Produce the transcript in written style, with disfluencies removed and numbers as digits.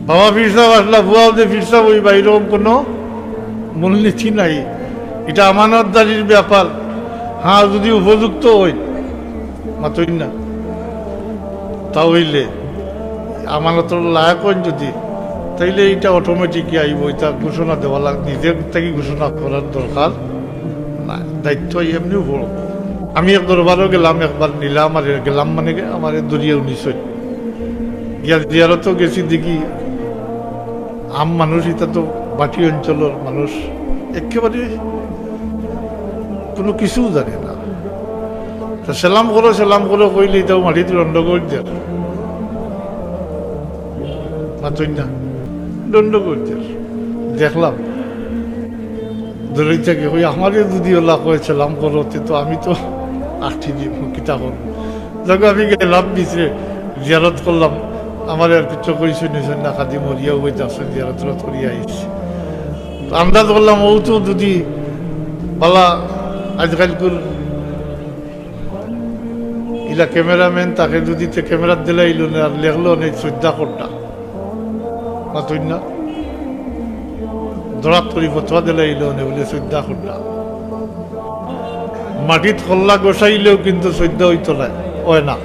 বাবা ফিরসাব আসলা ভুয়াও যে ফিরসাব ওই বাইরকম কোনো মূলনীতি নাই। এটা আমানতদারির ব্যাপার। হ্যাঁ, যদি উপযুক্ত হই মাতই না, তা হইলে আমানতর লায়ক হন যদি, তাইলে এটা অটোমেটিকই আইব। এটা ঘোষণা দেওয়া নিজের থেকে ঘোষণা করার দরকার না, দায়িত্ব এমনিও বড়। আমি এক দরবারও গেলাম, একবার নিলাম আর গেলাম মানে আমার দরিয়া 19 গিয়া জিয়ারতও গেছি, দেখি আম মানুষ, এটা তো বাটি অঞ্চলের মানুষ একেবারে কোনো কিছু জানে না। তা সেলাম করো কইলে এটাও মাটিতে দণ্ড করে দেয়, মাতই না, দণ্ড করে দেয়। দেখলাম ধরে থেকে ওই আমারে যদি ওলা কয়ে সেলাম করো, তো আমি তো আঠি দিব কিতা করবো। যখন আমি গেলাম পিছনে জিয়ারত করলাম, আমার আর কিছু কইছে নিছেন না, খাদি মরিয়াও হয়ে যাচ্ছে, জিয়ারত করিয়া আইছি। আন্দাজ করলাম ও তো যদি বলা আজকালকুর ইলা ক্যামেরাম্যান, তাকে যদি ক্যামেরার দিলে ইল আর লেখলো নেই 14 কোটা মাতই না, ধরাত করি ফতোয়া দিলে ইল নে বলে 14 কোটা। মাটিত খল্লা গোসাইলেও কিন্তু 14 হইতো না, হয় না।